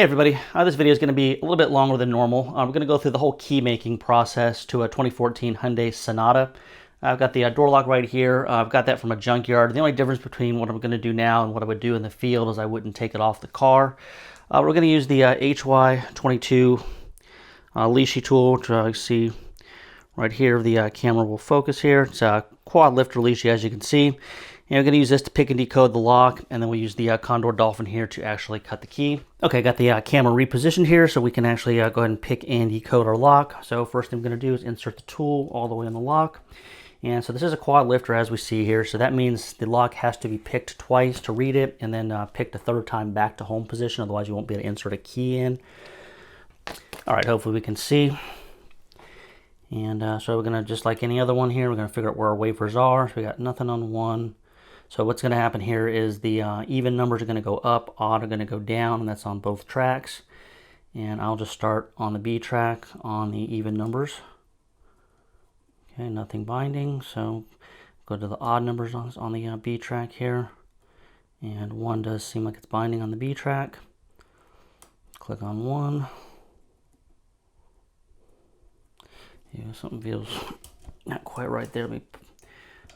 Hey everybody, this video is going to be a little bit longer than normal. We're going to go through the whole key making process to a 2014 Hyundai Sonata. I've got the door lock right here. I've got that from a junkyard. The only difference between what I'm going to do now and what I would do in the field is I wouldn't take it off the car. We're going to use the HY22 Lishi tool to see right here. The camera will focus here. It's a quad lifter Lishi, as you can see. And we're going to use this to pick and decode the lock, and then we'll use the Condor Dolphin here to actually cut the key. Okay, got the camera repositioned here so we can actually go ahead and pick and decode our lock. So first thing I'm going to do is insert the tool all the way in the lock. And so this is a quad lifter, as we see here, so that means the lock has to be picked twice to read it, and then picked a third time back to home position, otherwise you won't be able to insert a key in. All right, hopefully we can see. And so we're going to, just like any other one here, we're going to figure out where our wafers are. So we got nothing on one. So what's going to happen here is the even numbers are going to go up, odd are going to go down, and that's on both tracks. And I'll just start on the B track on the even numbers. Okay, nothing binding, so go to the odd numbers on the B track here. And 1 does seem like it's binding on the B track. Click on 1. Yeah, something feels not quite right there. Let me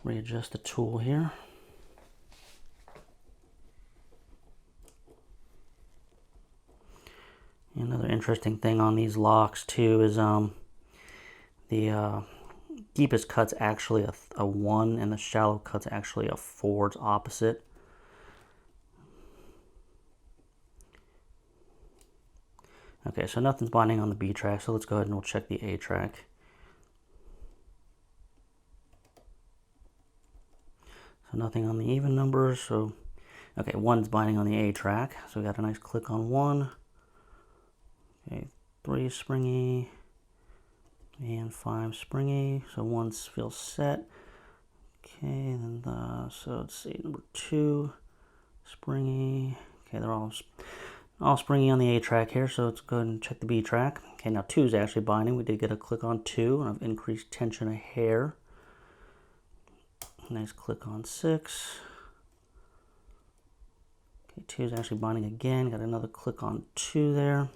readjust the tool here. Another interesting thing on these locks too is the deepest cut's actually a 1 and the shallow cut's actually a 4. It's opposite. Okay, so nothing's binding on the B track, so let's go ahead and we'll check the A track. So nothing on the even numbers, so okay, 1's binding on the A track, so we got a nice click on 1. Okay, 3 springy and 5 springy, so 1 feels set. Okay, then so let's see, number 2 springy. Okay, they're all springy on the A track here, so let's go ahead and check the B track. Okay, now 2 is actually binding. We did get a click on 2, and I've increased tension a hair. Nice click on 6. Okay, 2 is actually binding again. Got another click on 2 there.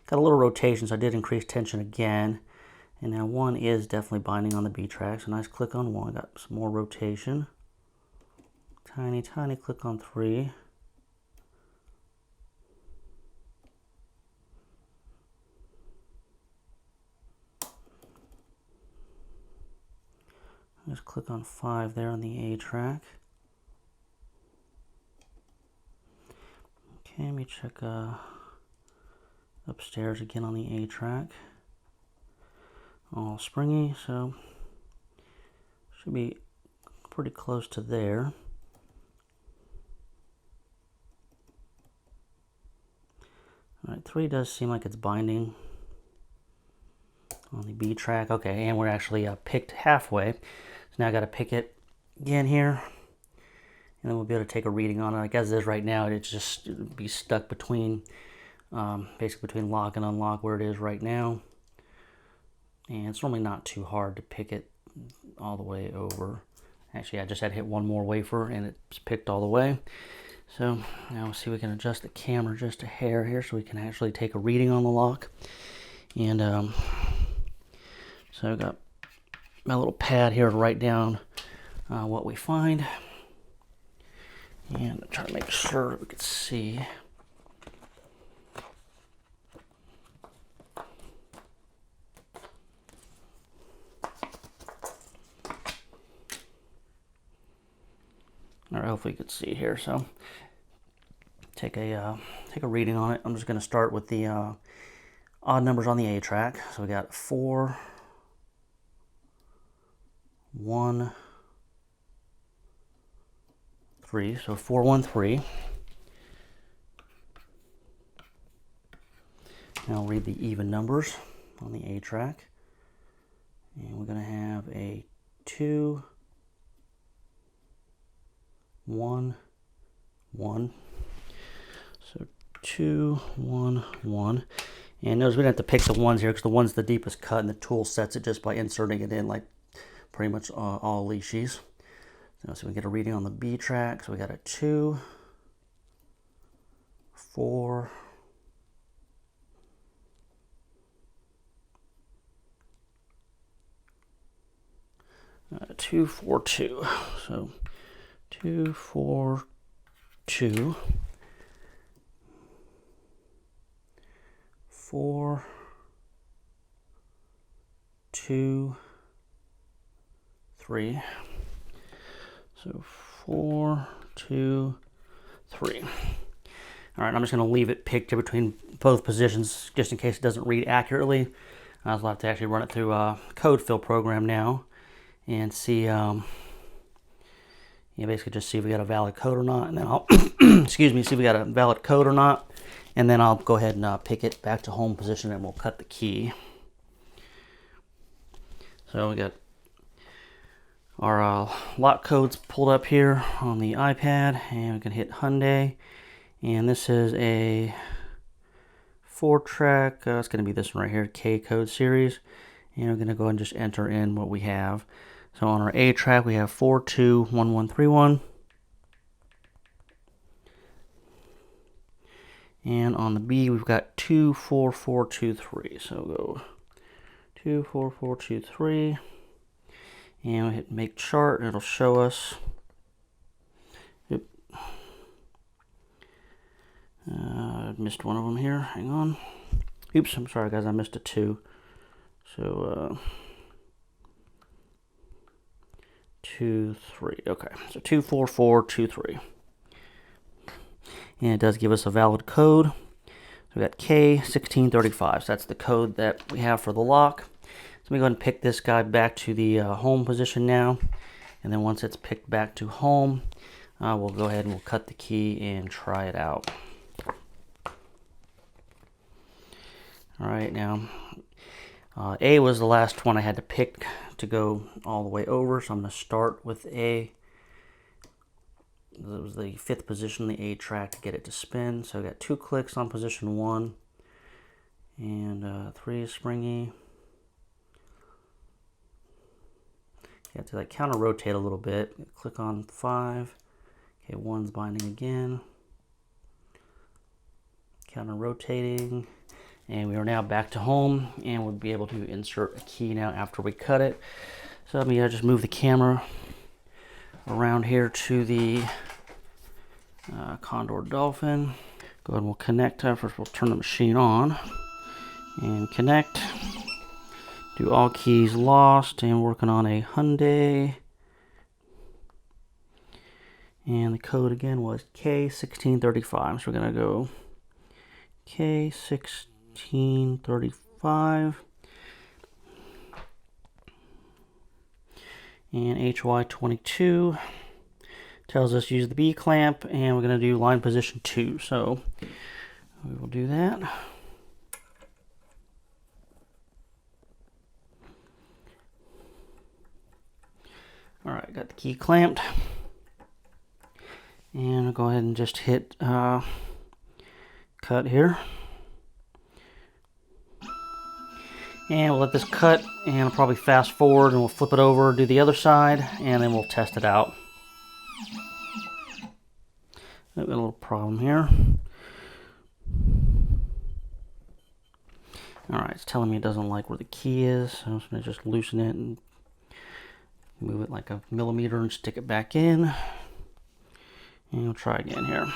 Got a little rotation, so I did increase tension again. And now 1 is definitely binding on the B track, so nice click on 1. Got some more rotation. Tiny, tiny click on 3. Just click on 5 there on the A track. Okay, let me check upstairs again on the A track. All springy, so should be pretty close to there. Alright, 3 does seem like it's binding on the B track. Okay, and we're actually picked halfway. So now I got to pick it again here. And then we'll be able to take a reading on it. Like as it is right now, it'd just be stuck between, basically between lock and unlock where it is right now. And it's normally not too hard to pick it all the way over. Actually, I just had to hit one more wafer and it's picked all the way. So now we'll see, we can adjust the camera just a hair here so we can actually take a reading on the lock. And so I've got my little pad here to write down what we find. And try to make sure we can see. Or hopefully you can see here. So take a reading on it. I'm just going to start with the odd numbers on the A track. So we got 4, 1, 3. So 4, 1, 3. Now I'll read the even numbers on the A track. And we're going to have a 2, 1, 1. So 2, 1, 1. And notice we don't have to pick the ones here because the one's the deepest cut and the tool sets it just by inserting it in like pretty much all Lishis. So we get a reading on the B track. So we got a 2, 4, 242. So 242, 4, 2, 3. So 4, 2, 3. All right, I'm just going to leave it picked between both positions just in case it doesn't read accurately. I'll have to actually run it through a code fill program now and see, basically just see if we got a valid code or not, and then I'll, excuse me, see if we got a valid code or not, and then I'll go ahead and pick it back to home position and we'll cut the key. So we got our lock codes pulled up here on the iPad, and we can hit Hyundai, and this is a 4-track, it's going to be this one right here, K code series, and we're going to go ahead and just enter in what we have. So on our A track we have 421131, and on the B we've got 24423. So go 24423, and we'll hit make chart, and it'll show us. Yep. I missed one of them here. Hang on. Oops, I'm sorry guys, I missed a 2. So 2, 3. Okay, so 24423. And it does give us a valid code. So we got K1635. So that's the code that we have for the lock. So let me go ahead and pick this guy back to the home position now. And then once it's picked back to home, we'll go ahead and we'll cut the key and try it out. All right, now A was the last one I had to pick to go all the way over, so I'm going to start with A. It was the 5th position, the A track, to get it to spin. So I got 2 clicks on position 1, and 3 is springy. You have to like counter rotate a little bit. Click on 5. Okay, 1's binding again. Counter rotating. And we are now back to home, and we'll be able to insert a key now after we cut it. So let me just move the camera around here to the Condor Dolphin. Go ahead and we'll connect. First we'll turn the machine on and connect. Do all keys lost, and working on a Hyundai. And the code again was K1635. So we're going to go K1635 and HY22 tells us use the B clamp, and we're going to do line position 2, so we will do that. Alright, got the key clamped, and I'll go ahead and just hit cut here. And we'll let this cut, and I'll probably fast forward, and we'll flip it over, do the other side, and then we'll test it out. Got a little problem here. Alright, it's telling me it doesn't like where the key is, so I'm just going to just loosen it and move it like a millimeter and stick it back in. And we'll try again here.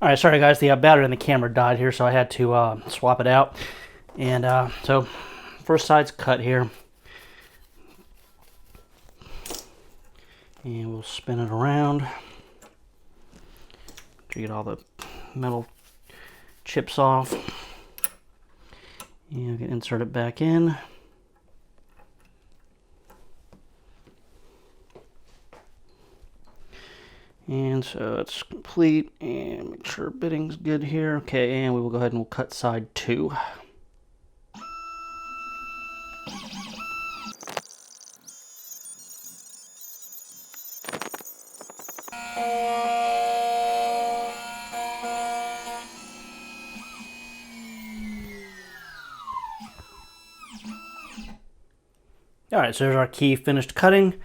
Alright, sorry guys, the battery in the camera died here, so I had to swap it out. And so, first side's cut here. And we'll spin it around to get all the metal chips off. And we can insert it back in. And so it's complete, and make sure bitting's good here. Okay, and we will go ahead and we'll cut side 2. All right, so there's our key finished cutting.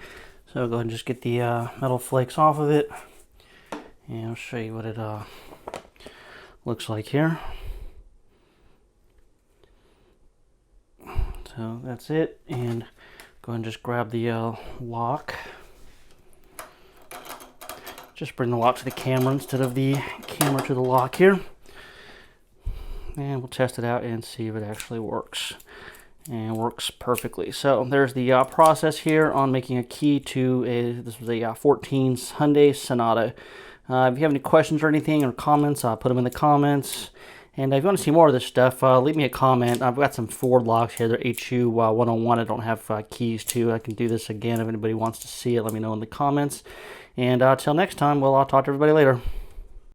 So go ahead and just get the metal flakes off of it. And I'll show you what it looks like here. So that's it. And go ahead and just grab the lock. Just bring the lock to the camera instead of the camera to the lock here. And we'll test it out and see if it actually works. And works perfectly. So there's the process here on making a key to this was a 14 Hyundai Sonata. If you have any questions or anything or comments, put them in the comments. And if you want to see more of this stuff, leave me a comment. I've got some Ford locks here. They're HY22. I don't have keys to. I can do this again if anybody wants to see it. Let me know in the comments. And till next time, well, I'll talk to everybody later.